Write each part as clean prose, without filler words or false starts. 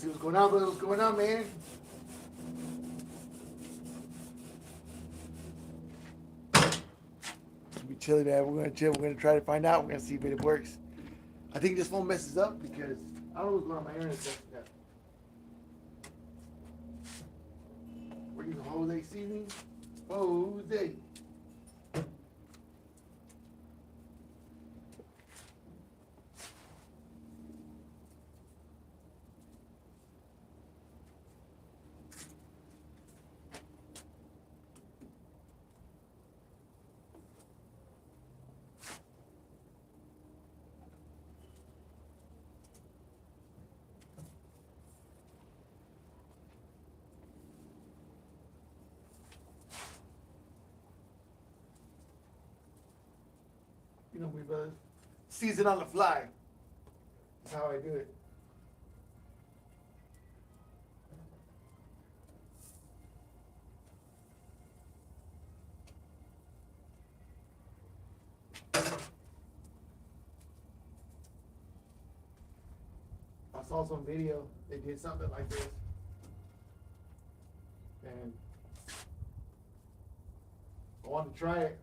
See what's going on, brother. What's going on, man? Be chilling, man. We're gonna chill. We're gonna try to find out. We're gonna see if it works. I think this phone messes up because I don't know what's going on with my internet. We're using Jose seasoning. Jose. You know me, brother. Season on the fly. That's how I do it. I saw some video. They did something like this. And I wanted to try it.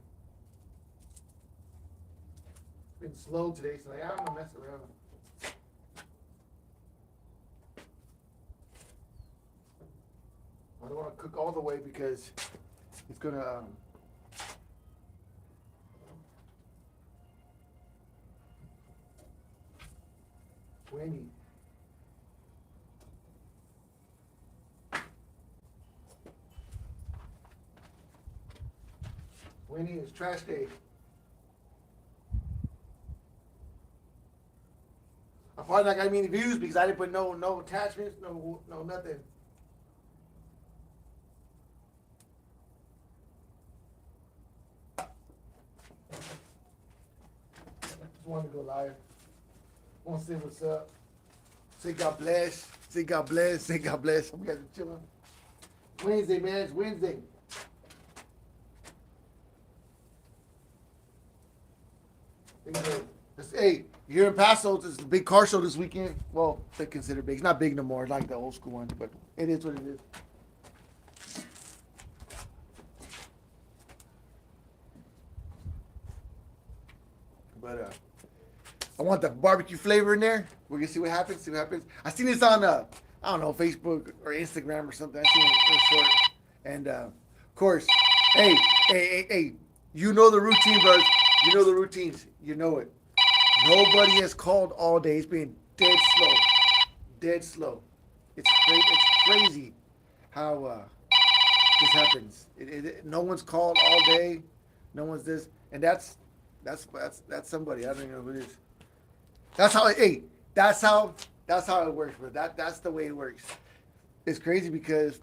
It's been slow today, so like, I don't want to mess around. I don't want to cook all the way because it's gonna windy. Windy is trash day. I probably not got many views because I didn't put no attachments, no nothing. Just wanted to go live. Want to see what's up. Say God bless. Say God bless. Say God bless. Hope you guys are chilling. Wednesday, man. It's Wednesday. Hey, you're in Paso. It's a big car show this weekend. Well, they consider big. It's not big no more. It's like the old school one, but it is what it is. But I want the barbecue flavor in there. We're gonna see what happens. See what happens. I seen this on I don't know, Facebook or Instagram or something. I seen it short. And of course, hey, you know the routine, brothers. You know the routines. You know it. Nobody has called all day. It's been dead slow. Dead slow. It's crazy how this happens. No one's called all day. No one's this, and that's somebody. I don't even know who it is. That's how. Hey, that's how it works. But that's the way it works. It's crazy because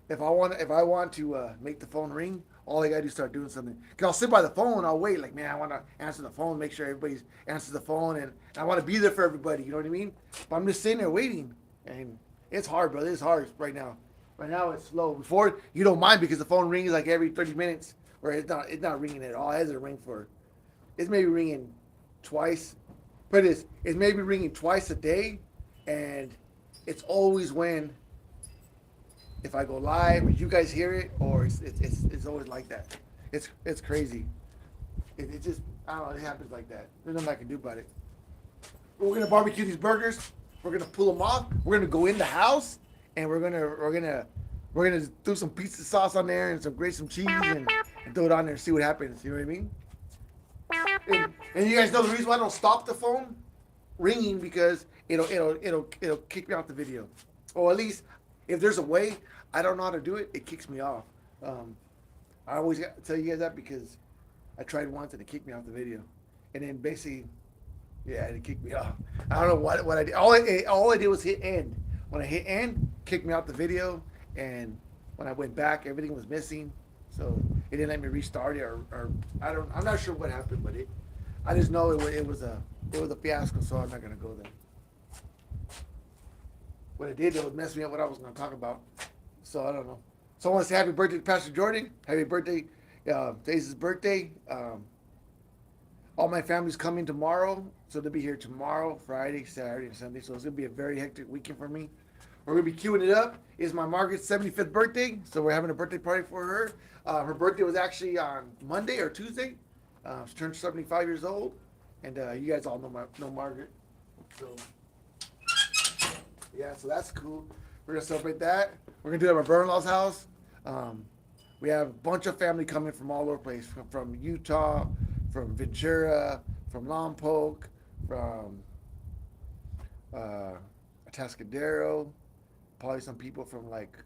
if I want to make the phone ring, all I gotta do is start doing something. Cause I'll sit by the phone, I'll wait. Like, man, I want to answer the phone, make sure everybody answers the phone, and I want to be there for everybody. You know what I mean? But I'm just sitting there waiting, and it's hard, brother. It's hard right now. Right now it's slow. Before you don't mind because the phone rings like every 30 minutes, or it's not ringing at all. It hasn't ring for. It's maybe ringing twice, but it's maybe ringing twice a day, and it's always when. If I go live, you guys hear it, or it's always like that. It's crazy. It just I don't know. It happens like that. There's nothing I can do about it. We're gonna barbecue these burgers. We're gonna pull them off. We're gonna go in the house, and we're gonna do some pizza sauce on there and grate some cheese and throw it on there and see what happens. You know what I mean? And you guys know the reason why I don't stop the phone ringing because it'll kick me off the video, or at least if there's a way I don't know how to do it, it kicks me off. I always tell you guys that because I tried once and it kicked me off the video, and then basically, yeah, it kicked me off. I don't know what I did. All I did was hit end. When I hit end, kicked me off the video, and when I went back, everything was missing, so it didn't let me restart it, or I'm not sure what happened, but I just know it was a fiasco, so I'm not gonna go there. What it did, it was mess me up what I was going to talk about. So I don't know. So I want to say happy birthday to Pastor Jordan. Happy birthday. Today's his birthday. All my family's coming tomorrow, so they'll be here tomorrow, Friday, Saturday, and Sunday. So it's gonna be a very hectic weekend for me. We're gonna be queuing it up. It's my Margaret's 75th birthday, so we're having a birthday party for her. Her birthday was actually on Monday or Tuesday. She turned 75 years old, and you guys all know Margaret. So yeah, so that's cool. We're gonna celebrate that. We're gonna do it at my brother-in-law's house. Um, we have a bunch of family coming from all over the place, from Utah, from Ventura, from Lompoc, from uh, Atascadero. Probably some people from like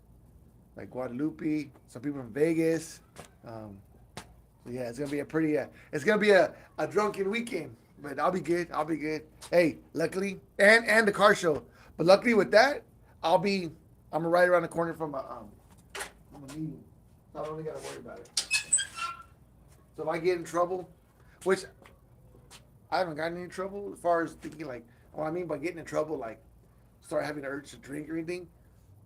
Guadalupe, some people from Vegas. Um, so yeah, it's gonna be a pretty, it's gonna be a drunken weekend, but I'll be good. I'll be good. Hey, luckily, and the car show, but luckily with that, I'll be, I'm right around the corner from a meeting, so I don't really gotta worry about it. So if I get in trouble, which I haven't gotten any trouble as far as thinking like, what I mean by getting in trouble, like start having an urge to drink or anything.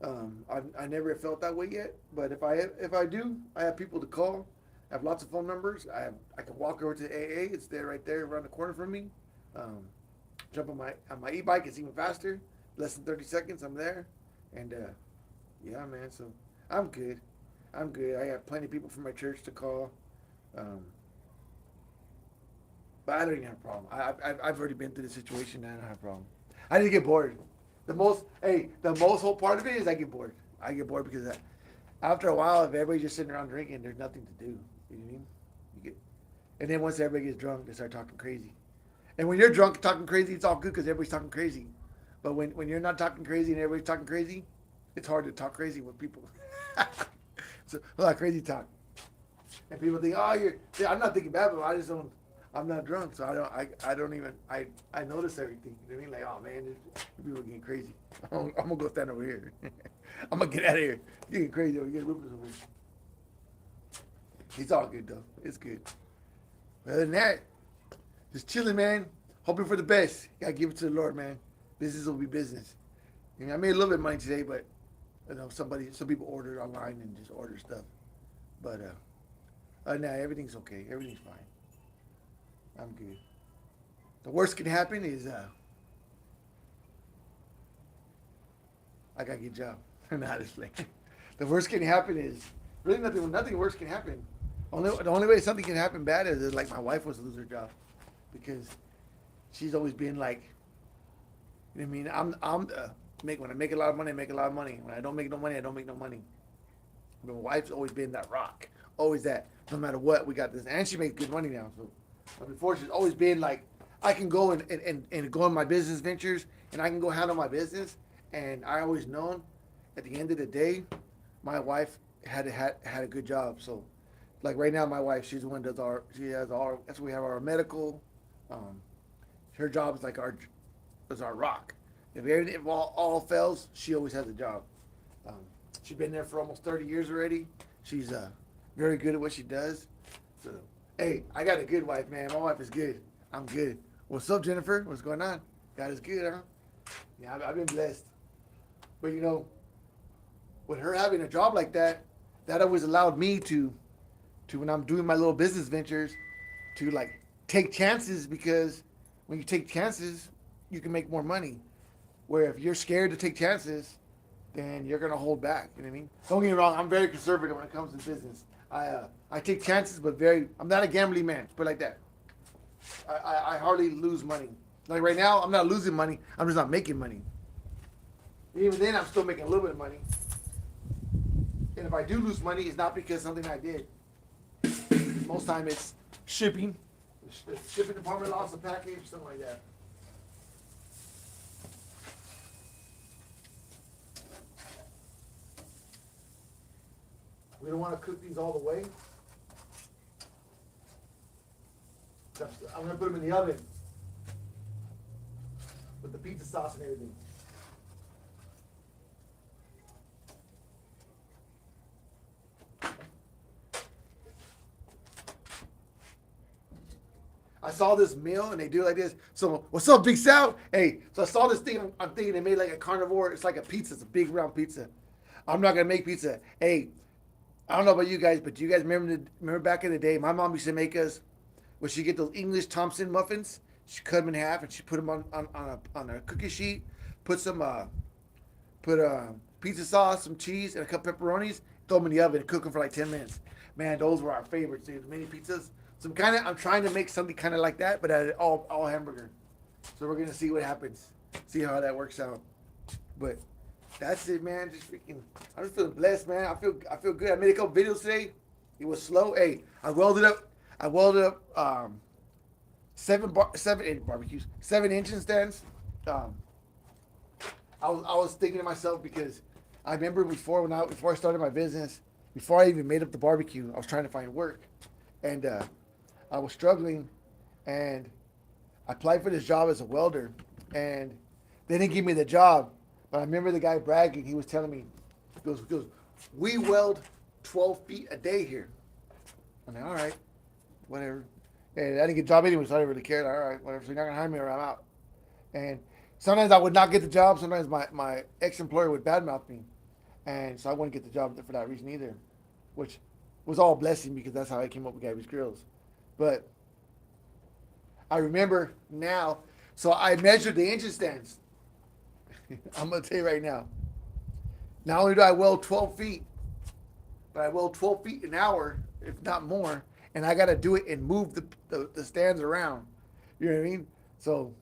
I never felt that way yet, but if I do, I have people to call. I have lots of phone numbers. I can walk over to AA. It's there right there around the corner from me. Um, jump on my e-bike. It's even faster. Less than 30 seconds. I'm there, and yeah, man. So I'm good. I'm good. I got plenty of people from my church to call. Um, but I don't even have a problem. I've already been through the situation. I don't have a problem. I didn't get bored. The most whole part of it is I get bored. I get bored because after a while, if everybody's just sitting around drinking, there's nothing to do. You know what I mean? And then once everybody gets drunk, they start talking crazy. And when you're drunk talking crazy, it's all good because everybody's talking crazy. But when you're not talking crazy and everybody's talking crazy, it's hard to talk crazy with people. So a lot of crazy talk. And people think, oh, I'm not thinking bad, but I just don't. I'm not drunk, so I don't even. I notice everything. You know what I mean? Like, oh man, people are getting crazy. I'm gonna go stand over here. I'm gonna get out of here. You're getting crazy over here. Get Rufus over here. It's all good though. It's good. Other than that, just chilling, man. Hoping for the best. Gotta give it to the Lord, man. Business will be business. You know, I made a little bit of money today, but some people ordered online and just order stuff. But nah, everything's okay. Everything's fine. I'm good. The worst can happen is I gotta get a job. Not just like the worst can happen is really nothing. Nothing worse can happen. The only way something can happen bad is like my wife was to lose her job because she's always been like, you know what I mean? When I make a lot of money, I make a lot of money. When I don't make no money, I don't make no money. But my wife's always been that rock, always that. No matter what, we got this, and she makes good money now. So, but before she's always been like, I can go and go on my business ventures, and I can go handle my business. And I always known, at the end of the day, my wife had a good job. So, like right now, my wife, she's the one that does that's where we have our medical. Um, her job is like our rock. If all fails, she always has a job. Um, she's been there for almost 30 years already. She's very good at what she does. So, hey, I got a good wife, man. My wife is good. I'm good. What's up, Jennifer? What's going on? God is good, huh? Yeah, I've been blessed. But with her having a job like that, that always allowed me to when I'm doing my little business ventures, to like take chances because when you take chances, you can make more money. Where if you're scared to take chances, then you're gonna hold back. You know what I mean? Don't get me wrong. I'm very conservative when it comes to business. I take chances, but I'm not a gambling man. Put it like that. I hardly lose money. Like right now, I'm not losing money. I'm just not making money. Even then, I'm still making a little bit of money. And if I do lose money, it's not because something I did. Most time it's shipping. The shipping department lost a package, something like that. We don't want to cook these all the way. I'm going to put them in the oven with the pizza sauce and everything. I saw this meal and they do it like this. So, what's up, Big Sal? Hey, so I saw this thing. I'm thinking they made like a carnivore. It's like a pizza. It's a big round pizza. I'm not gonna make pizza. Hey, I don't know about you guys, but do you guys remember back in the day? My mom used to make us But she get those English Thompson muffins. She cut them in half and she put them on a cookie sheet. Put some put pizza sauce, some cheese, and a couple pepperonis. Throw them in the oven and cook them for like 10 minutes. Man, those were our favorites. Dude. Mini pizzas. So I'm trying to make something kind of like that, but all hamburger. So we're gonna see what happens. See how that works out. But that's it, man. Just freaking. I'm just feeling blessed, man. I feel good. I made a couple videos today. It was slow. Hey, I welded up. Seven barbecues, 7 engine stands. Um, I was thinking to myself because I remember before I started my business, before I even made up the barbecue, I was trying to find work, and I was struggling, and I applied for this job as a welder, and they didn't give me the job. But I remember the guy bragging. He was telling me, he goes, we weld 12 feet a day here. I'm like, all right, whatever. And I didn't get a job anyway, so I didn't really care. Like, all right, whatever. So you're not gonna hire me or I'm out. And sometimes I would not get the job. Sometimes my ex-employer would badmouth me, and so I wouldn't get the job for that reason either, which was all a blessing because that's how I came up with Gabby's Grills. But I remember now, so I measured the engine stands. I'm gonna tell you right now. Not only do I weld 12 feet, but I weld 12 feet an hour, if not more, and I got to do it and move the stands around. You know what I mean? So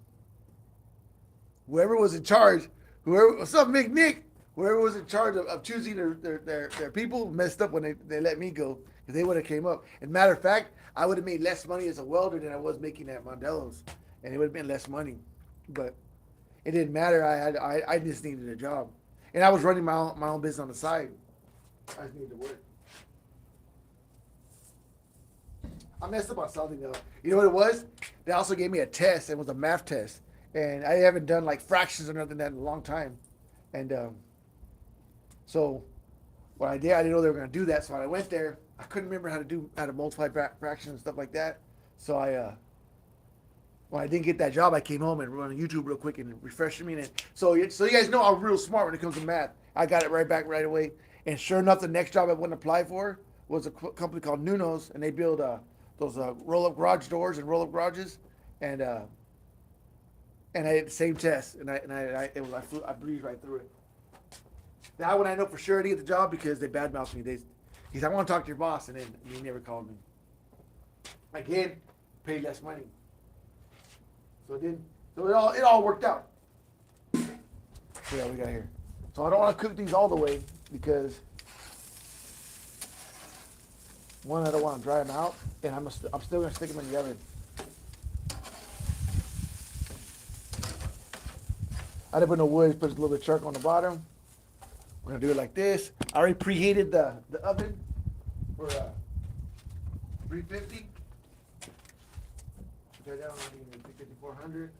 whoever was in charge, what's up, Nick? Whoever was in charge of choosing their people messed up when they let me go because they would have came up. And matter of fact, I would have made less money as a welder than I was making at Mondello's, and it would have been less money. But it didn't matter. I just needed a job, and I was running my own business on the side. I just needed to work. I messed up on something though. You know what it was? They also gave me a test. It was a math test, and I haven't done like fractions or nothing that in a long time. And so what I did, I didn't know they were going to do that. So when I went there, I couldn't remember how to multiply fractions and stuff like that. So when I didn't get that job, I came home and went on YouTube real quick and refreshed me. And so you guys know I'm real smart when it comes to math. I got it right back right away. And sure enough, the next job I went to apply for was a company called Nuno's, and they build those roll-up garage doors and roll-up garages, and I had the same test, and I breezed right through it. Now when I know for sure I didn't get the job because they badmouthed me. He said, I want to talk to your boss, and then he never called me. Again, paid less money. So it all worked out. So yeah, we got here. So I don't want to cook these all the way because one, I don't want to dry them out, and I'm still going to stick them in the oven. I didn't put no wood, put a little bit of charcoal on the bottom. We're going to do it like this. I already preheated the oven for 350. Put that down on 5400.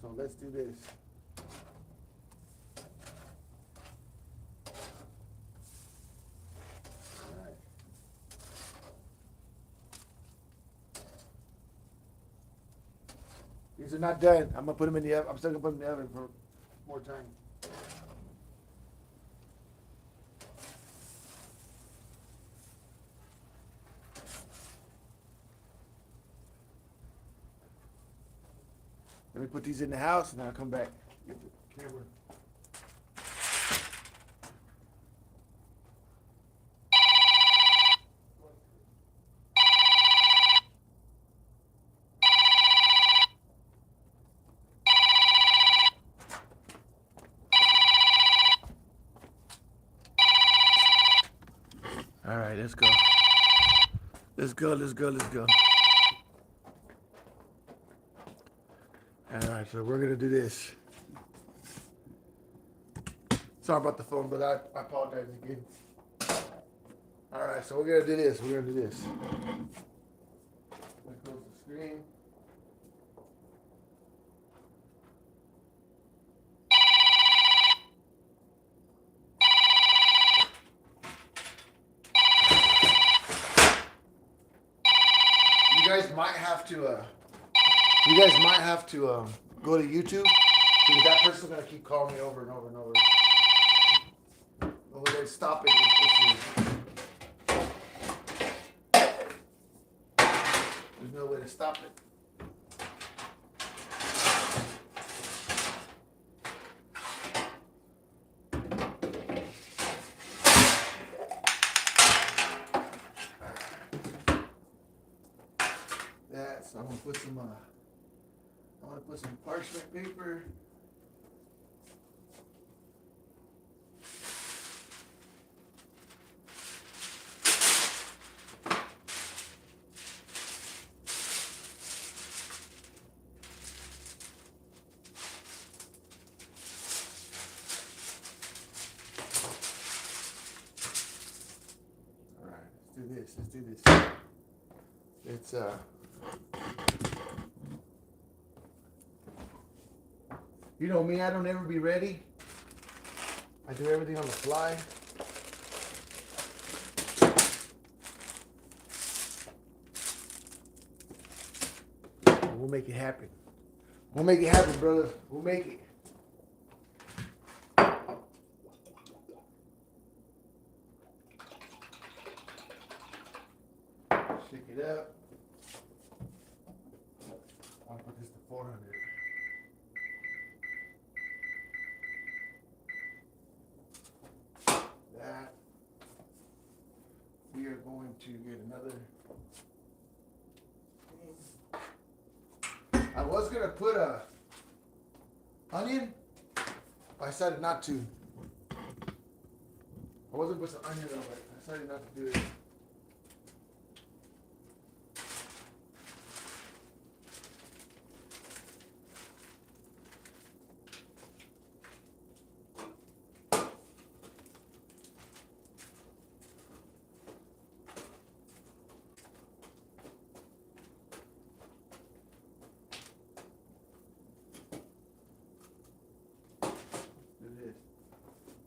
So let's do this. These are not done. I'm gonna put them in the oven. I'm still gonna put them in the oven for more time. Let me put these in the house, and then I'll come back. Get the camera. All right, let's go. Let's go. All right, so we're gonna do this. Sorry about the phone, but I apologize again. All right, so we're gonna do this. Let's close the screen. You guys might have to go to YouTube because that person's gonna keep calling me over and over and over. We're gonna stop it. no way to stop it. That, so I'm gonna put some parchment paper. All right, let's do this. It's you know me, I don't ever be ready. I do everything on the fly. We'll make it happen. We'll make it happen, brother. We'll make it. Shake it up. I'll put this to 400. That. We are going to get another thing. I was gonna put a onion, but I decided not to. I was gonna put some onion on it. I decided not to do it.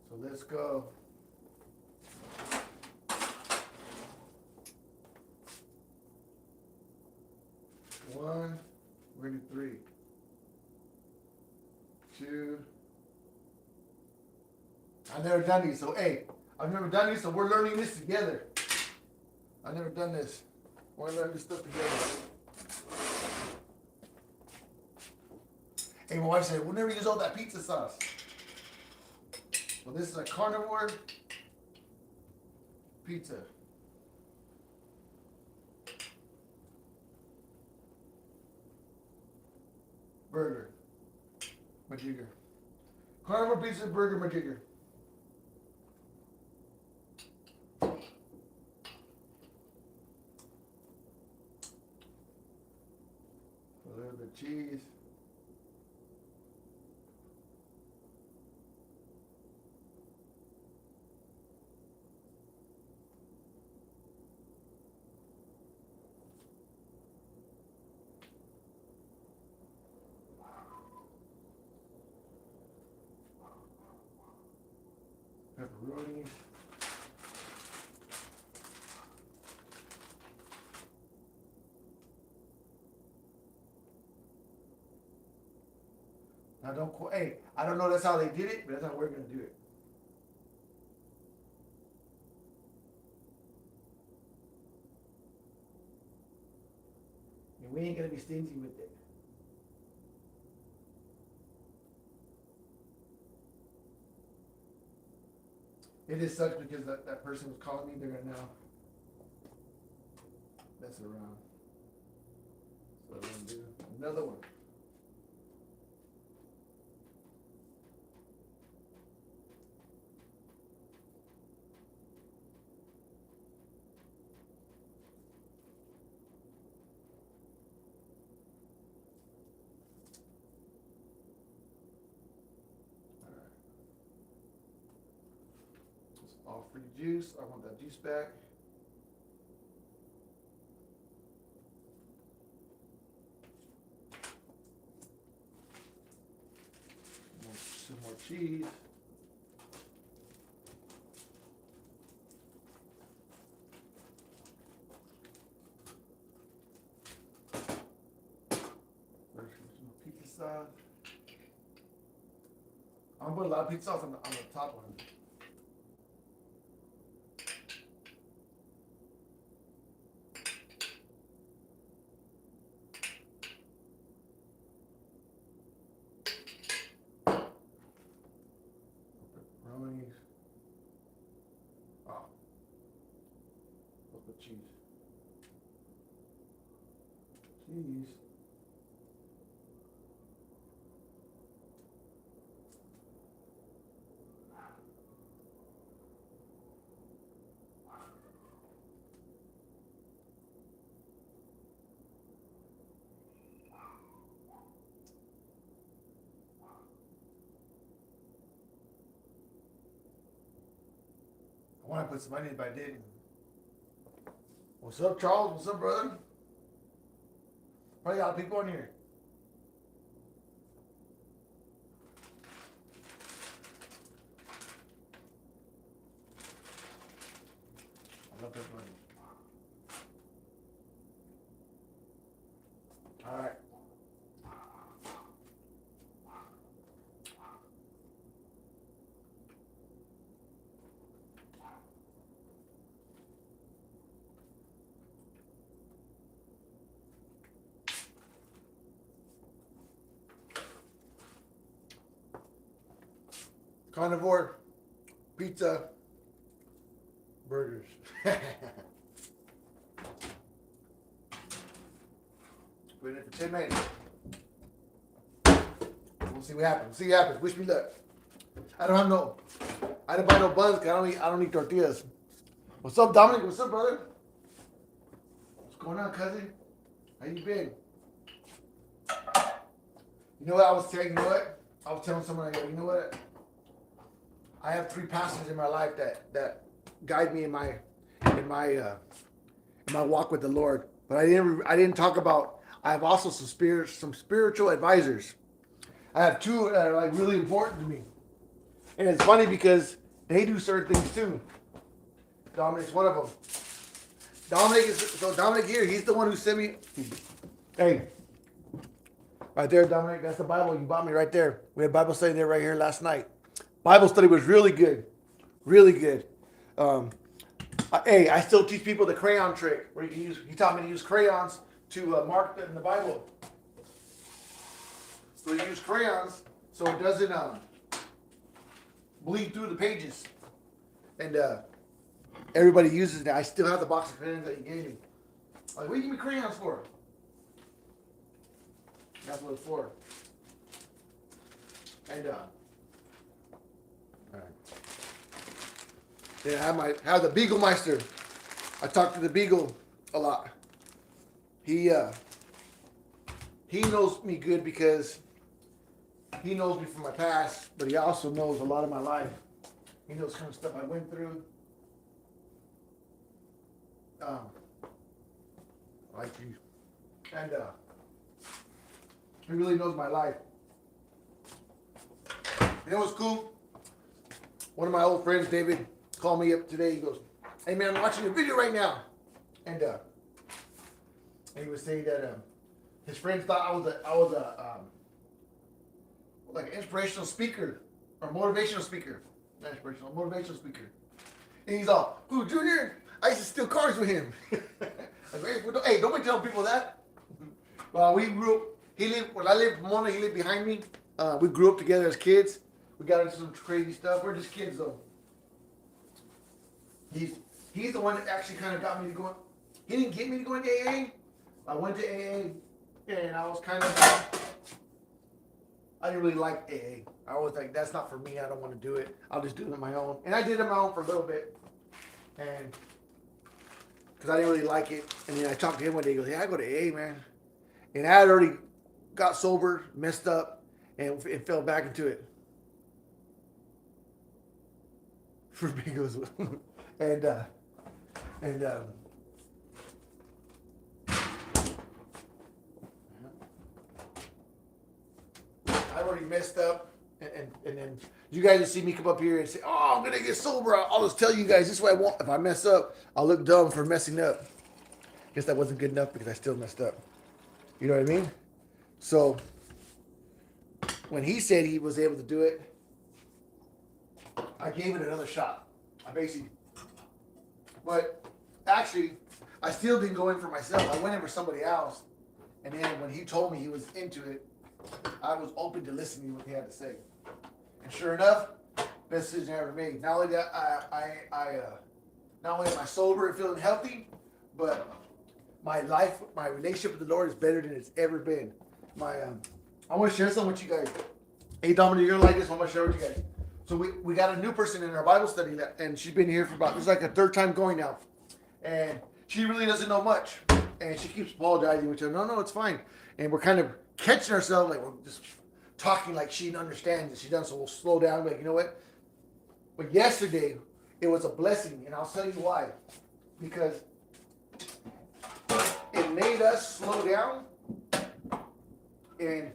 So let's go. One, we're gonna do 3. 2. I've never done these, so hey, I've never done these, so we're learning this together. I've never done this. We're gonna learn this stuff together. Hey, my wife said, we'll never use all that pizza sauce. Well, this is a carnivore pizza. Burger. Majigger. Carnivore pizza, burger, majigger. A little bit of cheese. Pepperoni. Now don't quote. Hey, I don't know that's how they did it, but that's how we're gonna do it. And we ain't gonna be stingy with it. It just sucks because that person was calling me. They're gonna now mess around. So I'm gonna do another one. All free juice. I want that juice back. Some more cheese. Some pizza sauce. I'm gonna put a lot of pizza sauce on the top one. Put cheese. Cheese. I want to put some onions, but I didn't. What's up, Charles? What's up, brother? Probably got a lot of people in here. I love pepperoni. All right. Carnivore, pizza, burgers. Put it in for 10 minutes. We'll see what happens. See what happens. Wish me luck. I didn't buy no buns because I don't eat tortillas. What's up, Dominic? What's up, brother? What's going on, cousin? How you been? You know what I was saying? You know what? I was telling someone, I go, you know what? I have 3 pastors in my life that guide me in my walk with the Lord. But I didn't talk about. I have also some spiritual advisors. I have 2 that are like really important to me, and it's funny because they do certain things too. Dominic's one of them. Dominic here. He's the one who sent me. Hey, right there, Dominic. That's the Bible you bought me right there. We had Bible study there right here last night. Bible study was really good, really good. Hey, I still teach people the crayon trick where you can use. He taught me to use crayons to mark in the Bible. So you use crayons so it doesn't bleed through the pages. And everybody uses it. I still have the box of crayons that you gave me. Like, what do you give me crayons for? That's what it's for. And all right. Then I have the Beagle Meister. I talk to the Beagle a lot. He knows me good because he knows me from my past, but he also knows a lot of my life. He knows kind of stuff I went through. I like you. And he really knows my life. You know what's cool? One of my old friends, David, called me up today. He goes, "Hey man, I'm watching your video right now." And he was saying that his friends thought I was a like an inspirational speaker or motivational speaker. Not inspirational, motivational speaker. And he's all, "Ooh, Junior, I used to steal cars with him." Hey, don't be telling people that. Well, we grew up. When I lived in Pomona, he lived behind me. We grew up together as kids. We got into some crazy stuff. We're just kids though. He's the one that actually kind of got me to go. He didn't get me to go into AA. I went to AA, and I was kind of. I didn't really like AA. I was like, that's not for me. I don't want to do it. I'll just do it on my own. And I did it on my own for a little bit, and because I didn't really like it. And then I talked to him one day. He goes, "Yeah, I go to AA, man." And I had already got sober, messed up, and fell back into it. For Bengals. and I already messed up, and then you guys just see me come up here and say, "Oh, I'm gonna get sober." I'll just tell you guys this is what I want. If I mess up, I'll look dumb for messing up. Guess that wasn't good enough because I still messed up. You know what I mean? So when he said he was able to do it, I gave it another shot. But actually, I still didn't go in for myself. I went in for somebody else. And then when he told me he was into it, I was open to listening to what he had to say. And sure enough, best decision I ever made. Not only that, not only am I sober and feeling healthy, but my life, my relationship with the Lord is better than it's ever been. I want to share something with you guys. Hey, Dominic, you're gonna like this. I'm gonna share with you guys. So we got a new person in our Bible study, and she's been here for about, it's like a third time going now, and she really doesn't know much, and she keeps apologizing, which no, it's fine, and we're kind of catching ourselves, like we're just talking like she understands and she doesn't, so we'll slow down, like, you know what? But yesterday, it was a blessing, and I'll tell you why, because it made us slow down and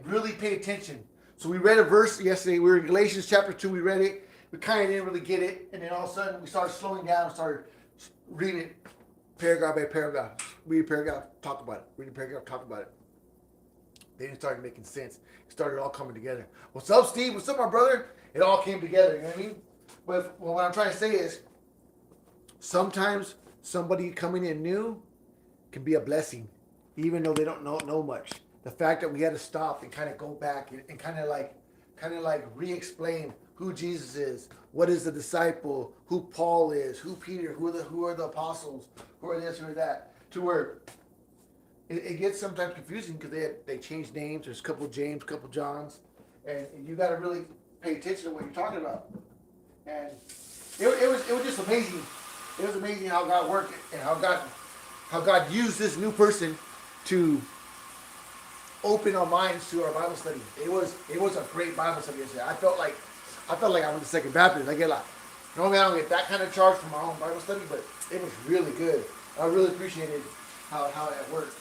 really pay attention. So we read a verse yesterday. We were in Galatians chapter 2. We read it. We kind of didn't really get it. And then all of a sudden, we started slowing down and started reading it paragraph by paragraph. Read a paragraph, talk about it. Read a paragraph, talk about it. Then it started making sense. It started all coming together. What's up, Steve? What's up, my brother? It all came together. You know what I mean? But what I'm trying to say is, sometimes somebody coming in new can be a blessing, even though they don't know much. The fact that we had to stop and kind of go back and kind of like re-explain who Jesus is, what is the disciple, who Paul is, who Peter, who are the apostles, who are this, who are that, to where it gets sometimes confusing because they change names. There's a couple James, a couple Johns, and you got to really pay attention to what you're talking about. And it was just amazing. It was amazing how God worked and how God used this new person to open our minds to our Bible study. It was a great Bible study yesterday. I felt like I went to Second Baptist. Normally I don't get that kind of charge from my own Bible study, but it was really good. I really appreciated how it worked.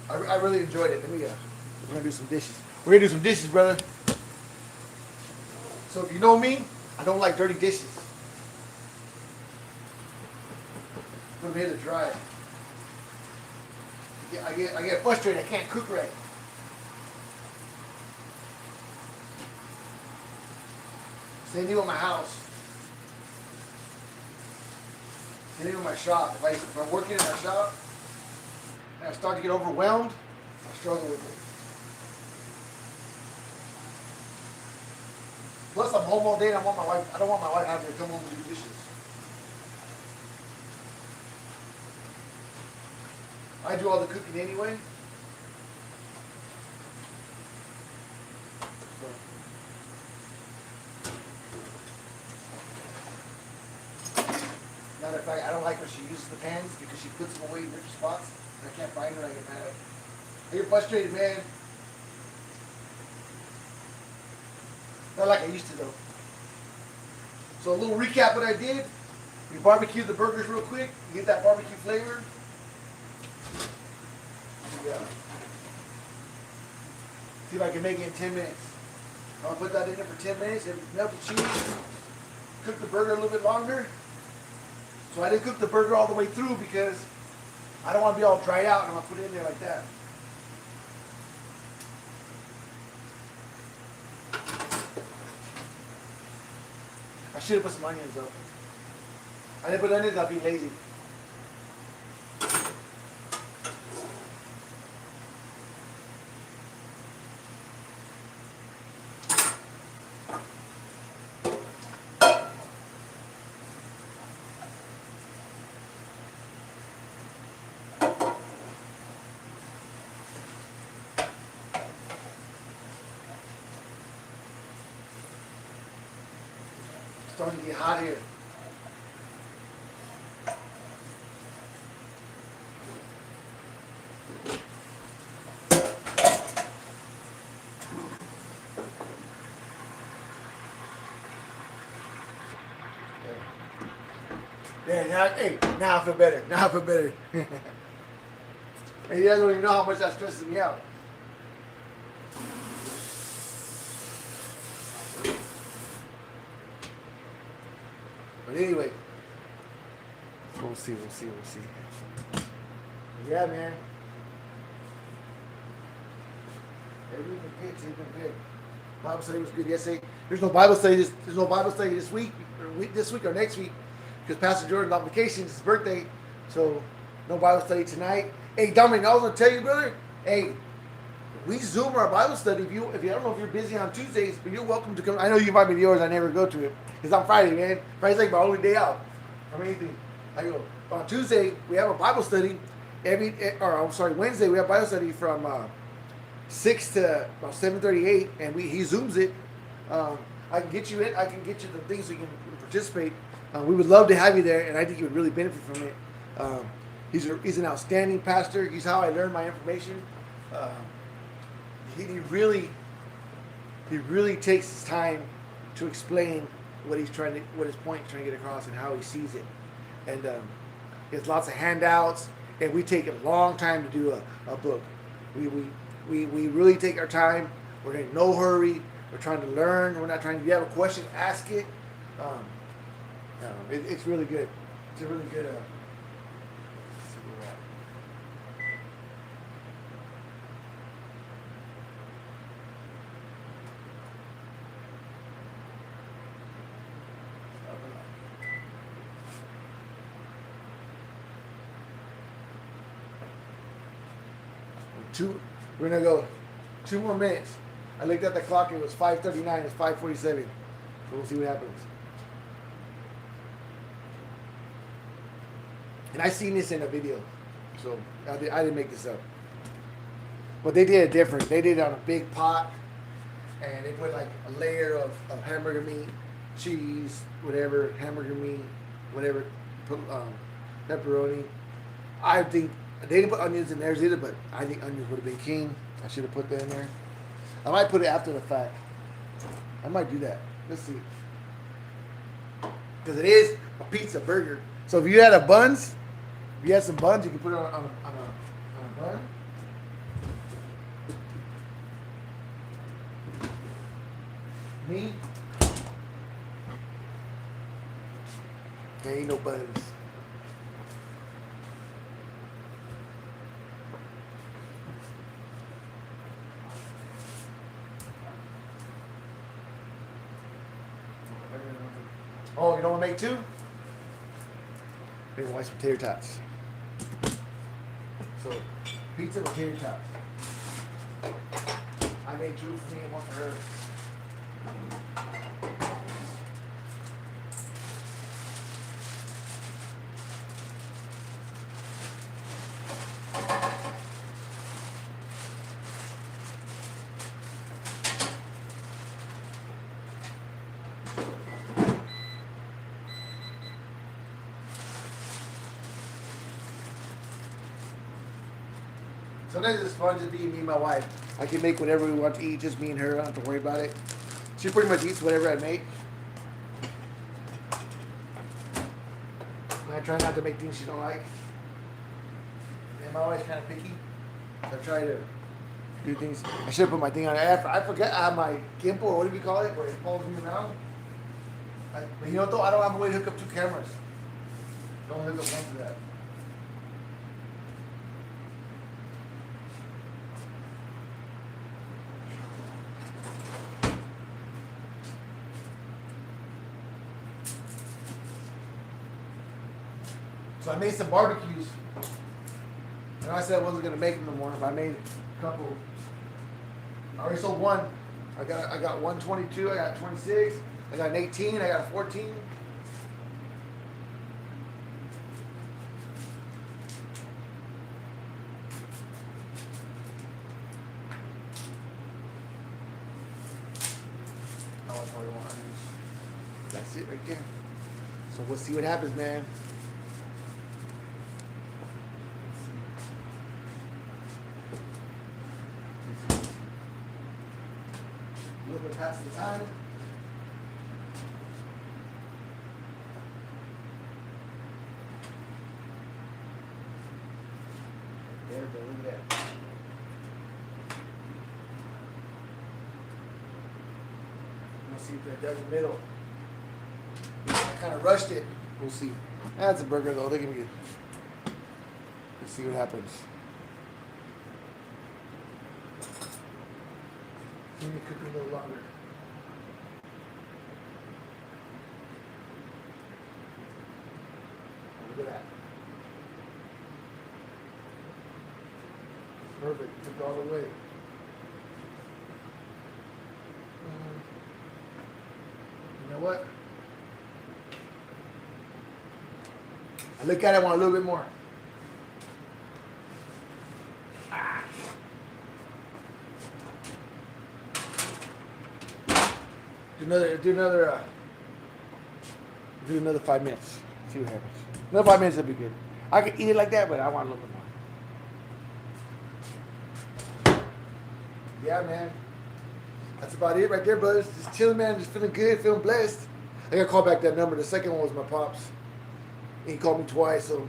And I really enjoyed it. We're gonna do some dishes. We're gonna do some dishes, brother. So if you know me, I don't like dirty dishes. Put them here to dry. I get frustrated. I can't cook right. Same thing with my house. Same thing with my shop. If I'm working in my shop and I start to get overwhelmed, I struggle with it. Plus, I'm home all day and I don't want my wife having to come home and do dishes. I do all the cooking anyway. So. Matter of fact, I don't like when she uses the pans because she puts them away in different spots. And I can't find her. I get mad. I get frustrated, man. Not like I used to, though. So a little recap what I did. We barbecued the burgers real quick. You get that barbecue flavor. Yeah. See if I can make it in 10 minutes. I'll put that in there for 10 minutes and melt the cheese. Cook the burger a little bit longer. So I didn't cook the burger all the way through because I don't want to be all dried out and I'm going to put it in there like that. I should have put some onions though. I didn't put onions, I'll be lazy. It's starting to get hot here. Yeah, now I feel better. Now I feel better. And you guys don't even know how much that stresses me out. But anyway, we'll see. Yeah, man. Everything's good. Everything's good. Bible study was good yesterday. There's no Bible study this week or next week because Pastor Jordan's on vacation. It's his birthday, so no Bible study tonight. Hey, Dominic, I was gonna tell you, brother. Hey, we Zoom our Bible study. If you I don't know if you're busy on Tuesdays, but you're welcome to come. I know you invite me to yours. I never go to it because on Friday, man. Friday's like my only day out from anything. I go on Tuesday. We have a Bible study. Wednesday we have Bible study from 6 to about 7:38, and he zooms it. I can get you in. I can get you the things so you can participate. We would love to have you there, and I think you would really benefit from it. He's an outstanding pastor. He's how I learned my information. Uh, he really takes his time to explain what his point he's trying to get across and how he sees it. And he has lots of handouts, and we take a long time to do a book. We really take our time. We're in no hurry. We're trying to learn. We're not trying. If you have a question, ask it. It's really good. It's a really good. Let's see where we're at. We're gonna go 2 more minutes. I looked at the clock. It was 5:39. It's 5:47. So we'll see what happens. And I seen this in a video, so I didn't make this up. But they did it different. They did it on a big pot, and they put like a layer of hamburger meat, cheese, whatever, hamburger meat, whatever, pepperoni. I think they didn't put onions in theirs either, but I think onions would have been king. I should have put that in there. I might put it after the fact. I might do that. Let's see. Because it is a pizza burger. So if you had if you had some buns, you can put it on a bun. Me? There ain't no buns. Oh, you don't want to make 2? Maybe white potato tots. So, pizza with tater tots. I made 2 for me and 1 for her. Sometimes it's fun just being me and my wife. I can make whatever we want to eat, just me and her. I don't have to worry about it. She pretty much eats whatever I make. And I try not to make things she don't like. And my wife's kind of picky. So I try to do things. I should have put my thing on. I forget I have my gimbal, or what do we call it, where it follows me around. But you know, though, I don't have a way to hook up 2 cameras. Don't hook up one for that. So I made some barbecues. And I said I wasn't gonna make them no more. If I made a couple, I already sold 1. I got 122. I got 26. I got an 18. I got a 14. Oh, that's what I want. That's it right there. So we'll see what happens, man. A little bit past the time. There, but look at that. We'll see if they're dug in the middle. I kind of rushed it. We'll see. That's a burger though. They're gonna get. Let's see what happens. Let me cook it a little longer. Look at that. Perfect. Took all the way. what? I look at it, I want a little bit more. Do another 5 minutes. See what happens. Another 5 minutes would be good. I could eat it like that, but I want a little bit more. Yeah, man. That's about it right there, brothers. Just chilling, man. Just feeling good, feeling blessed. I gotta call back that number. The second one was my pops. He called me twice, so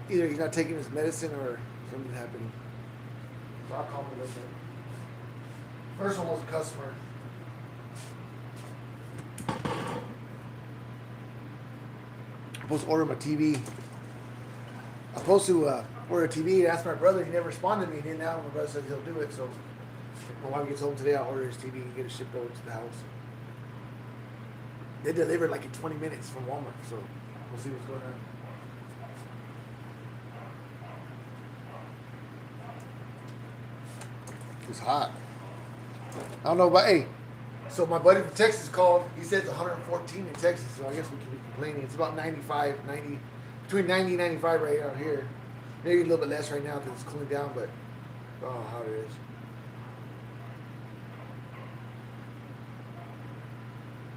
either he's not taking his medicine or something's happening. So I'll call him a little bit. First one was a customer. I'm supposed to order my TV. I'm supposed to order a TV and ask my brother. He never responded to me. And then now my brother said he'll do it. So if my wife gets home today, I'll order his TV and get it shipped over to the house. They delivered like in 20 minutes from Walmart. So we'll see what's going on. It's hot. I don't know, but hey, so my buddy from Texas called. He said it's 114 in Texas, so I guess we can be complaining. It's about 95, 90, between 90 and 95 right out here. Maybe a little bit less right now because it's cooling down, but oh, how it is.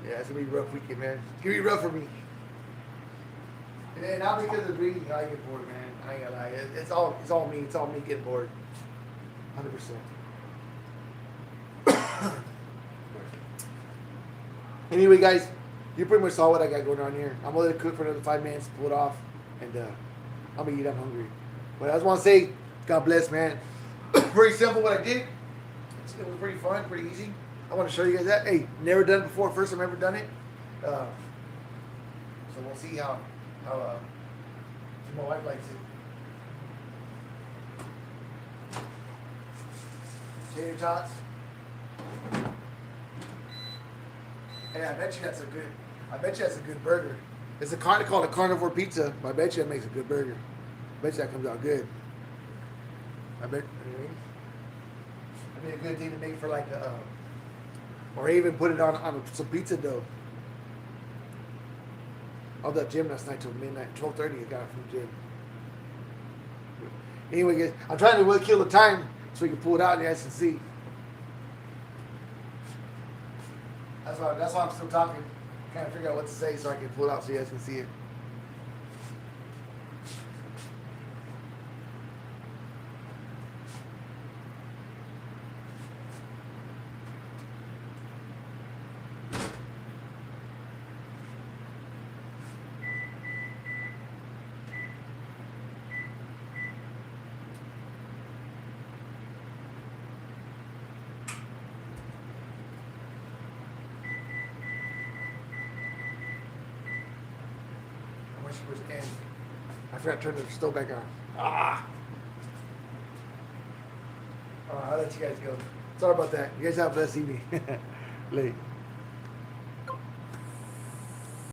Yeah, it's gonna be a rough weekend, man. It's gonna be rough for me. And not because of breathing, I get bored, man. I ain't gonna lie. It's all me. It's all me getting bored. 100%. Anyway, guys, you pretty much saw what I got going on here. I'm gonna cook for another 5 minutes, pull it off, and I'm gonna eat. I'm hungry. But I just want to say, God bless, man. Pretty simple what I did. It was pretty fun, pretty easy. I want to show you guys that. Hey, never done it before. First time ever done it. So we'll see how my wife likes it. Tater tots. Hey, I bet you that's a good burger. It's called a carnivore pizza. But I bet you that makes a good burger. I bet you that comes out good. I bet. That'd be a good thing to make for like or even put it on some pizza dough. I was at the gym last night till midnight, 12:30. I got it from the gym. Anyway, guys, I'm trying to really kill the time so we can pull it out and you guys can see. That's why I'm still talking. Trying to figure out what to say so I can pull it out so you guys can see it. I forgot to turn the stove back on. I'll let you guys go. Sorry about that. You guys have a blessed evening. Late.